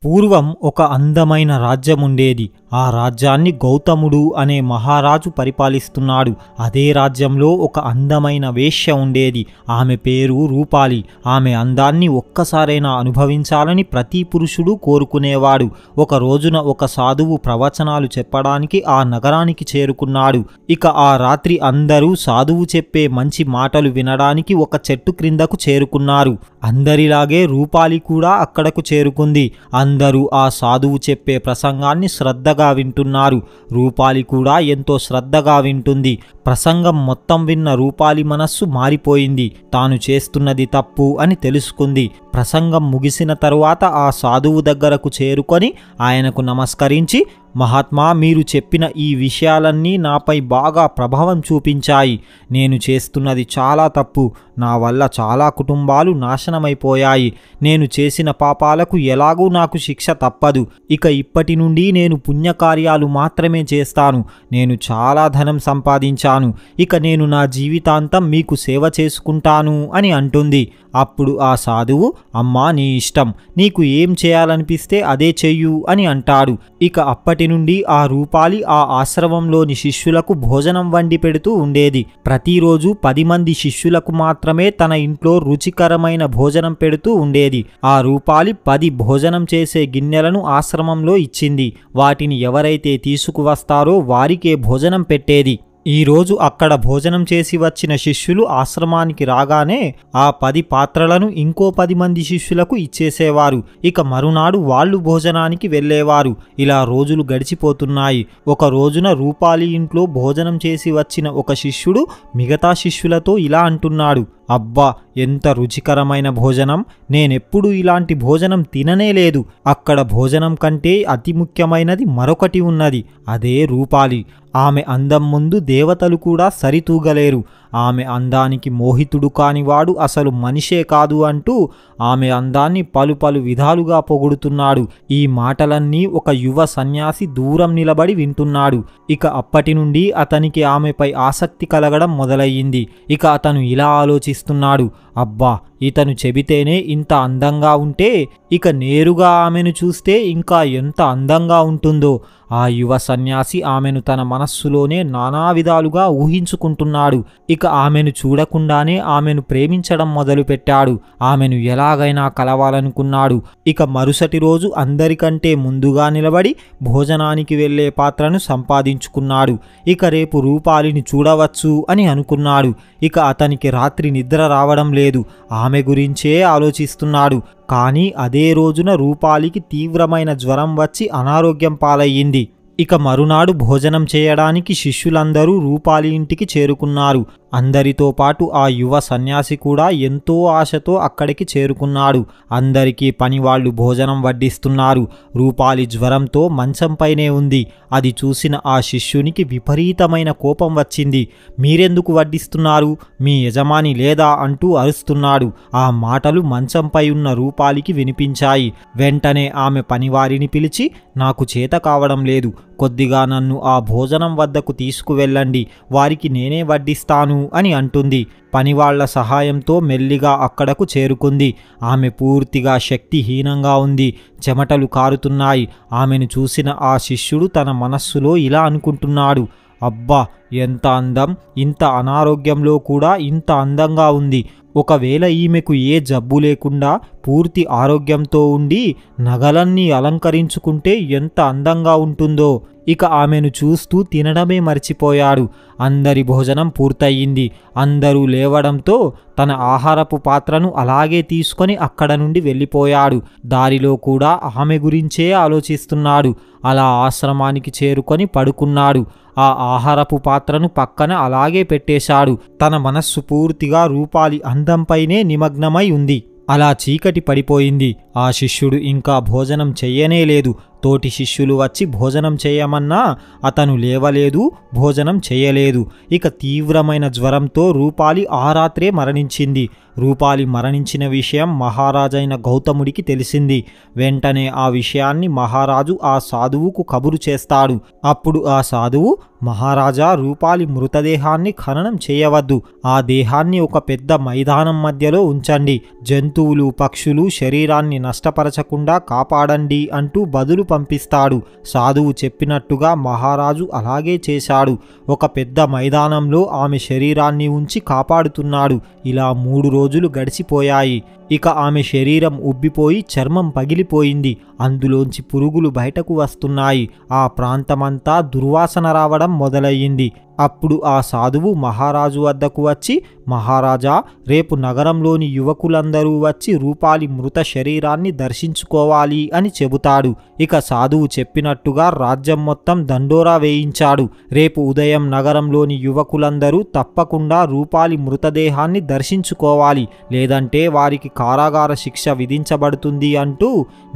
పూర్వం ఒక అందమైన రాజ్యం ఉండేది. ఆ రాజ్యాన్ని గౌతముడు అనే మహారాజు పరిపాలిస్తున్నాడు. అదే రాజ్యంలో ఒక అందమైన వేశ్య ఉండేది. ఆమె పేరు రూపాలి. ఆమె అందాన్ని ఒక్కసారైనా అనుభవించాలని ప్రతి పురుషుడు కోరుకునేవాడు. ఒక రోజున ఒక సాధువు ప్రవచనాలు చెప్పడానికి ఆ నగరానికి చేరుకున్నాడు. ఇక ఆ రాత్రి అందరూ సాధువు చెప్పే మంచి మాటలు వినడానికి ఒక చెట్టు క్రిందకు చేరుకున్నారు. అందరిలాగే రూపాలి కూడా అక్కడకు చేరుకుంది. అందరూ ఆ సాధువు చెప్పే ప్రసంగాన్ని శ్రద్ధగా వింటున్నారు. రూపాలి కూడా ఎంతో శ్రద్ధగా వింటుంది. ప్రసంగం మొత్తం విన్న రూపాలి మనస్సు మారిపోయింది. తాను చేస్తున్నది తప్పు అని తెలుసుకుంది. ప్రసంగం ముగిసిన తరువాత ఆ సాధువు దగ్గరకు చేరుకొని ఆయనకు నమస్కరించి, మహాత్మా, మీరు చెప్పిన ఈ విషయాలన్నీ నాపై బాగా ప్రభావం చూపించాయి. నేను చేస్తున్నది చాలా తప్పు. నా వల్ల చాలా కుటుంబాలు నాశనమైపోయాయి. నేను చేసిన పాపాలకు ఎలాగూ నాకు శిక్ష తప్పదు. ఇక ఇప్పటి నుండి నేను పుణ్యకార్యాలు మాత్రమే చేస్తాను. నేను చాలా ధనం సంపాదించాను. ఇక నేను నా జీవితాంతం మీకు సేవ చేసుకుంటాను అని అంటుంది. అప్పుడు ఆ సాధువు, అమ్మా, నీ ఇష్టం. నీకు ఏం చేయాలనిపిస్తే అదే చెయ్యు అని అంటాడు. ఇక అప్పటి నుండి ఆ రూపాలి ఆ ఆశ్రమంలోని శిష్యులకు భోజనం వండి పెడుతూ ఉండేది. ప్రతిరోజు 10 మంది శిష్యులకు మాత్రమే తన ఇంట్లో రుచికరమైన భోజనం పెడుతూ ఉండేది. ఆ రూపాలి 10 భోజనం చేసే గిన్నెలను ఆశ్రమంలో ఇచ్చింది. వాటిని ఎవరైతే తీసుకువస్తారో వారికే భోజనం పెట్టేది. ఈరోజు అక్కడ భోజనం చేసి వచ్చిన శిష్యులు ఆశ్రమానికి రాగానే ఆ 10 పాత్రలను ఇంకో 10 మంది శిష్యులకు ఇచ్చేసేవారు. ఇక మరునాడు వాళ్ళు భోజనానికి వెళ్ళేవారు. ఇలా రోజులు గడిచిపోతున్నాయి. ఒక రోజున రూపాలి ఇంట్లో భోజనం చేసి వచ్చిన ఒక శిష్యుడు మిగతా శిష్యులతో ఇలా అంటున్నాడు, అబ్బా, ఎంత రుచికరమైన భోజనం! నేనెప్పుడు ఇలాంటి భోజనం తిననే లేదు. అక్కడ భోజనం కంటే అతి ముఖ్యమైనది మరొకటి ఉన్నది. అదే రూపాలి. ఆమె అందం ముందు దేవతలు కూడా సరితూగలేరు. ఆమె అందానికి మోహితుడు కానివాడు అసలు మనిషే కాదు అంటూ ఆమె అందాన్ని పలు పలు విధాలుగా పొగుడుతున్నాడు. ఈ మాటలన్నీ ఒక యువ సన్యాసి దూరం నిలబడి వింటున్నాడు. ఇక అప్పటి నుండి అతనికి ఆమెపై ఆసక్తి కలగడం మొదలయ్యింది. ఇక అతను ఇలా ఆలోచిస్తున్నాడు, అబ్బా, ఇతను చెబితేనే ఇంత అందంగా ఉంటే ఇక నేరుగా ఆమెను చూస్తే ఇంకా ఎంత అందంగా ఉంటుందో. ఆ యువ సన్యాసి ఆమెను తన మనస్సులోనే నానా విధాలుగా ఊహించుకుంటున్నాడు. ఇక ఆమెను చూడకుండానే ఆమెను ప్రేమించడం మొదలుపెట్టాడు. ఆమెను ఎలాగైనా కలవాలనుకున్నాడు. ఇక మరుసటి రోజు అందరికంటే ముందుగా నిలబడి భోజనానికి వెళ్లే పాత్రను సంపాదించుకున్నాడు. ఇక రేపు రూపాలిని చూడవచ్చు అని అనుకున్నాడు. ఇక అతనికి రాత్రి నిద్ర రావడం లేదు. ఆమె గురించే ఆలోచిస్తున్నాడు. కానీ అదే రోజున రూపాలికి తీవ్రమైన జ్వరం వచ్చి అనారోగ్యం పాలయ్యింది. ఇక మరునాడు భోజనం చేయడానికి శిష్యులందరూ రూపాలి ఇంటికి చేరుకున్నారు. అందరితో పాటు ఆ యువ సన్యాసి కూడా ఎంతో ఆశతో అక్కడికి చేరుకున్నాడు. అందరికీ పనివాళ్లు భోజనం వడ్డిస్తున్నారు. రూపాలి జ్వరంతో మంచంపైనే ఉంది. అది చూసిన ఆ శిష్యునికి విపరీతమైన కోపం వచ్చింది. మీరెందుకు వడ్డిస్తున్నారు? మీ యజమాని లేదా అంటూ అరుస్తున్నాడు. ఆ మాటలు మంచంపై ఉన్న రూపాలికి వినిపించాయి. వెంటనే ఆమె పనివారిని పిలిచి, నాకు చేత కావడం లేదు, కొద్దిగా నన్ను ఆ భోజనం వద్దకు తీసుకువెళ్ళండి, వారికి నేనే వడ్డిస్తాను అని అంటుంది. పనివాళ్ల సహాయంతో మెల్లిగా అక్కడకు చేరుకుంది. ఆమె పూర్తిగా శక్తిహీనంగా ఉంది. చెమటలు కారుతున్నాయి. ఆమెను చూసిన ఆ శిష్యుడు తన మనస్సులో ఇలా అనుకుంటున్నాడు, అబ్బా, ఎంత అందం! ఇంత అనారోగ్యంలో కూడా ఇంత అందంగా ఉంది. ఒకవేళ ఈమెకు ఏ జబ్బు లేకుండా పూర్తి ఆరోగ్యంతో ఉండి నగలన్నీ అలంకరించుకుంటే ఎంత అందంగా ఉంటుందో. ఇక ఆమెను చూస్తూ తినడమే మర్చిపోయాడు. అందరి భోజనం పూర్తయింది. అందరూ లేవడంతో తన ఆహారపు పాత్రను అలాగే తీసుకొని అక్కడ నుండి వెళ్ళిపోయాడు. దారిలో కూడా ఆమె గురించే ఆలోచిస్తున్నాడు. అలా ఆశ్రమానికి చేరుకొని పడుకున్నాడు. ఆ ఆహారపు పాత్రను పక్కన అలాగే పెట్టేశాడు. తన మనస్సు పూర్తిగా రూపాలి అందంపైనే నిమగ్నమై ఉంది. అలా చీకటి పడిపోయింది. ఆ శిష్యుడు ఇంకా భోజనం చెయ్యనే లేదు. తోటి శిష్యులు వచ్చి భోజనం చేయమన్నా అతను లేవలేదు, భోజనం చేయలేదు. ఇక తీవ్రమైన జ్వరంతో రూపాలి ఆ రాత్రే మరణించింది. రూపాలి మరణించిన విషయం మహారాజైన గౌతముడికి తెలిసింది. వెంటనే ఆ విషయాన్ని మహారాజు ఆ సాధువుకు కబురు చేస్తాడు. అప్పుడు ఆ సాధువు, మహారాజా, రూపాలి మృతదేహాన్ని ఖననం చేయవద్దు. ఆ దేహాన్ని ఒక పెద్ద మైదానం మధ్యలో ఉంచండి. జంతువులు, పక్షులు శరీరాన్ని నష్టపరచకుండా కాపాడండి అంటూ బదులు పంపిస్తాడు. సాధువు చెప్పినట్టుగా మహారాజు అలాగే చేశాడు. ఒక పెద్ద మైదానంలో ఆమె శరీరాన్ని ఉంచి కాపాడుతున్నాడు. ఇలా 3 రోజులు గడిచిపోయాయి. ఇక ఆమె శరీరం ఉబ్బిపోయి చర్మం పగిలిపోయింది. అందులోంచి పురుగులు బయటకు వస్తున్నాయి. ఆ ప్రాంతమంతా దుర్వాసన రావడం మొదలయ్యింది. అప్పుడు ఆ సాధువు మహారాజు వద్దకు వచ్చి, మహారాజా, రేపు నగరంలోని యువకులందరూ వచ్చి రూపాలి మృత శరీరాన్ని దర్శించుకోవాలి అని చెబుతాడు. ఇక సాధువు చెప్పినట్టుగా రాజ్యం మొత్తం దండోరా వేయించాడు. రేపు ఉదయం నగరంలోని యువకులందరూ తప్పకుండా రూపాలి మృతదేహాన్ని దర్శించుకోవాలి, లేదంటే వారికి కారాగార శిక్ష విధించబడుతుంది అంటూ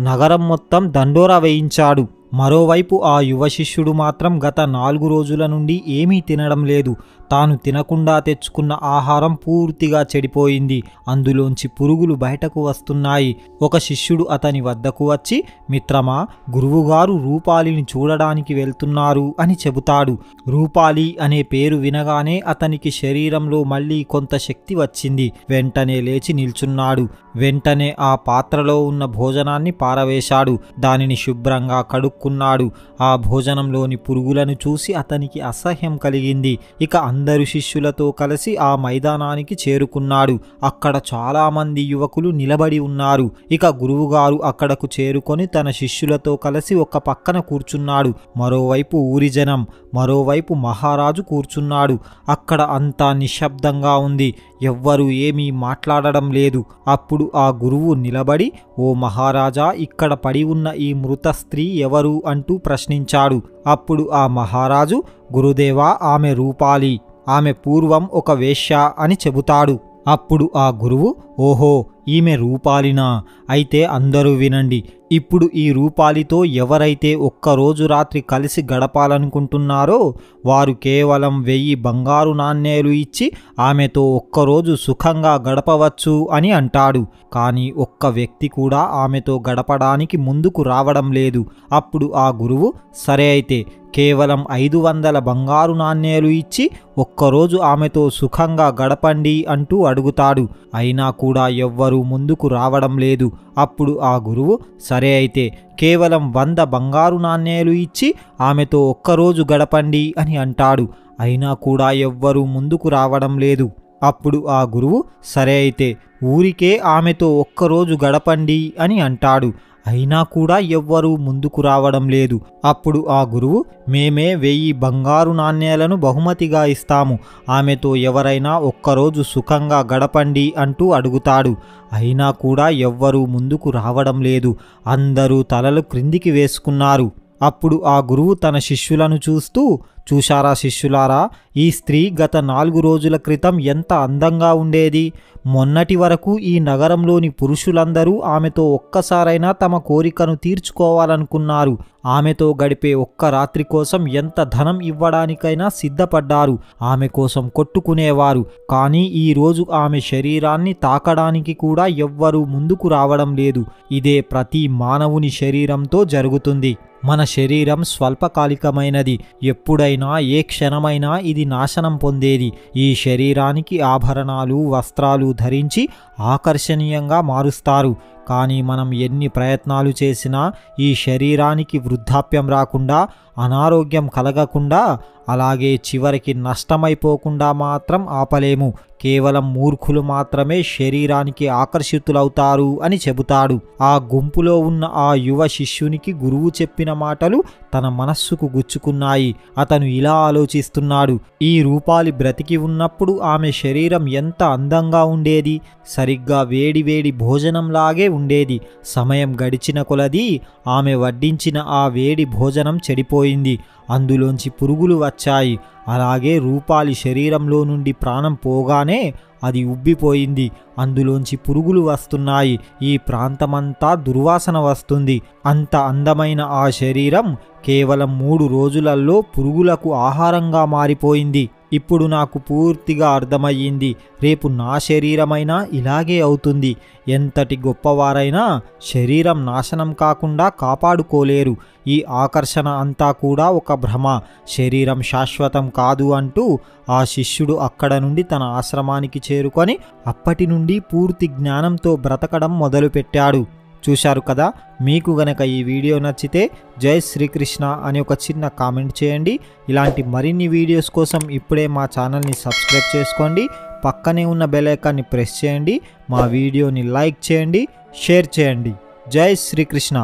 నగరం మొత్తం దండోరా వేయించాడు. మరోవైపు ఆ యువ శిష్యుడు మాత్రం గత 4 రోజుల నుండి ఏమీ తినడం లేదు. తాను తినకుండా తెచ్చుకున్న ఆహారం పూర్తిగా చెడిపోయింది. అందులోంచి పురుగులు బయటకు వస్తున్నాయి. ఒక శిష్యుడు అతని వద్దకు వచ్చి, మిత్రమా, గురువుగారు రూపాలిని చూడడానికి వెళ్తున్నారు అని చెబుతాడు. రూపాలి అనే పేరు వినగానే అతనికి శరీరంలో మళ్ళీ కొంత శక్తి వచ్చింది. వెంటనే లేచి నిల్చున్నాడు. వెంటనే ఆ పాత్రలో ఉన్న భోజనాన్ని పారవేశాడు. దానిని శుభ్రంగా కడుక్కున్నాడు. ఆ భోజనంలోని పురుగులను చూసి అతనికి అసహ్యం కలిగింది. ఇక అందరు శిష్యులతో కలిసి ఆ మైదానానికి చేరుకున్నాడు. అక్కడ చాలా మంది యువకులు నిలబడి ఉన్నారు. ఇక గురువుగారు అక్కడకు చేరుకొని తన శిష్యులతో కలిసి ఒక పక్కన కూర్చున్నాడు. మరోవైపు ఊరి జనం, మరోవైపు మహారాజు కూర్చున్నాడు. అక్కడ అంతా నిశ్శబ్దంగా ఉంది. ఎవ్వరూ ఏమీ మాట్లాడడం లేదు. అప్పుడు ఆ గురువు నిలబడి, ఓ మహారాజా, ఇక్కడ పడి ఉన్న ఈ మృత స్త్రీ ఎవరు అంటూ ప్రశ్నించాడు. అప్పుడు ఆ మహారాజు, గురుదేవా, ఆమె రూపాలి. ఆమె పూర్వం ఒక వేశ్య అని చెబుతాడు. అప్పుడు ఆ గురువు, ఓహో, ఈమె రూపాలినా? అయితే అందరూ వినండి. ఇప్పుడు ఈ రూపాలితో ఎవరైతే ఒక్కరోజు రాత్రి కలిసి గడపాలనుకుంటున్నారో వారు కేవలం 1000 బంగారు నాణేలు ఇచ్చి ఆమెతో ఒక్కరోజు సుఖంగా గడపవచ్చు అని అంటాడు. కానీ ఒక్క వ్యక్తి కూడా ఆమెతో గడపడానికి ముందుకు రావడం లేదు. అప్పుడు ఆ గురువు, సరే అయితే కేవలం 500 బంగారు నాణేలు ఇచ్చి ఒక్కరోజు ఆమెతో సుఖంగా గడపండి అంటూ అడుగుతాడు. అయినా కూడా ఎవ్వరూ ముందుకు రావడం లేదు. అప్పుడు ఆ గురువు, సరే అయితే కేవలం 100 బంగారు నాణేలు ఇచ్చి ఆమెతో ఒక్కరోజు గడపండి అని అంటాడు. అయినా కూడా ఎవ్వరూ ముందుకు రావడం లేదు. అప్పుడు ఆ గురువు, సరే అయితే ఊరికే ఆమెతో ఒక్కరోజు గడపండి అని అంటాడు. అయినా కూడా ఎవ్వరూ ముందుకు రావడం లేదు. అప్పుడు ఆ గురువు, మేమే 1000 బంగారు నాణేలను బహుమతిగా ఇస్తాము, ఆమెతో ఎవరైనా ఒక్కరోజు సుఖంగా గడపండి అంటూ అడుగుతాడు. అయినా కూడా ఎవ్వరూ ముందుకు రావడం లేదు. అందరూ తలలు క్రిందికి వేసుకున్నారు. అప్పుడు ఆ గురువు తన శిష్యులను చూస్తూ, చూశారా శిష్యులారా, ఈ స్త్రీ గత 4 రోజుల క్రితం ఎంత అందంగా ఉండేది. మొన్నటి వరకు ఈ నగరంలోని పురుషులందరూ ఆమెతో ఒక్కసారైనా తమ కోరికను తీర్చుకోవాలనుకున్నారు. ఆమెతో గడిపే ఒక్క రాత్రి కోసం ఎంత ధనం ఇవ్వడానికైనా సిద్ధపడ్డారు. ఆమె కోసం కొట్టుకునేవారు. కానీ ఈరోజు ఆమె శరీరాన్ని తాకడానికి కూడా ఎవ్వరూ ముందుకు రావడం లేదు. ఇదే ప్రతి మానవుని శరీరంతో జరుగుతుంది. మన శరీరం స్వల్పకాలికమైనది. ఎప్పుడైనా ఏ క్షణమైనా ఇది నాశనం పొందేది. ఈ శరీరానికి ఆభరణాలు, వస్త్రాలు ధరించి ఆకర్షణీయంగా మారుస్తారు. కానీ మనం ఎన్ని ప్రయత్నాలు చేసినా ఈ శరీరానికి వృద్ధాప్యం రాకుండా, అనారోగ్యం కలగకుండా, అలాగే చివరికి నష్టమైపోకుండా మాత్రం ఆపలేము. కేవలం మూర్ఖులు మాత్రమే శరీరానికి ఆకర్షితులవుతారు అని చెబుతాడు. ఆ గుంపులో ఉన్న ఆ యువ శిష్యునికి గురువు చెప్పిన మాటలు తన మనస్సుకు గుచ్చుకున్నాయి. అతను ఇలా ఆలోచిస్తున్నాడు, ఈ రూపాలి బ్రతికి ఉన్నప్పుడు ఆమె శరీరం ఎంత అందంగా ఉండేది. సరిగ్గా వేడి వేడి భోజనంలాగే ఉండేది. సమయం గడిచిన కొలది ఆమె వడ్డించిన ఆ వేడి భోజనం చెడిపోయింది. అందులోంచి పురుగులు వచ్చాయి. అలాగే రూపాలి శరీరంలో నుండి ప్రాణం పోగానే అది ఉబ్బిపోయింది. అందులోంచి పురుగులు వస్తున్నాయి. ఈ ప్రాంతమంతా దుర్వాసన వస్తుంది. అంత అందమైన ఆ శరీరం కేవలం 3 రోజులలో పురుగులకు ఆహారంగా మారిపోయింది. ఇప్పుడు నాకు పూర్తిగా అర్థమయ్యింది. రేపు నా శరీరమైనా ఇలాగే అవుతుంది. ఎంతటి గొప్పవారైనా శరీరం నాశనం కాకుండా కాపాడుకోలేరు. ఈ ఆకర్షణ అంతా కూడా ఒక భ్రమ, శరీరం శాశ్వతం కాదు అంటూ ఆ శిష్యుడు అక్కడ నుండి తన ఆశ్రమానికి చేరుకొని అప్పటి నుండి పూర్తి జ్ఞానంతో బ్రతకడం మొదలుపెట్టాడు. చూశారు కదా, మీకు గనక ఈ వీడియో నచ్చితే జై శ్రీకృష్ణ అని ఒక చిన్న కామెంట్ చేయండి. ఇలాంటి మరిన్ని వీడియోస్ కోసం ఇప్పుడే మా ఛానల్ని సబ్స్క్రైబ్ చేసుకోండి. పక్కనే ఉన్న బెల్ ఐకాన్ని ప్రెస్ చేయండి. మా వీడియోని లైక్ చేయండి, షేర్ చేయండి. జై శ్రీకృష్ణ.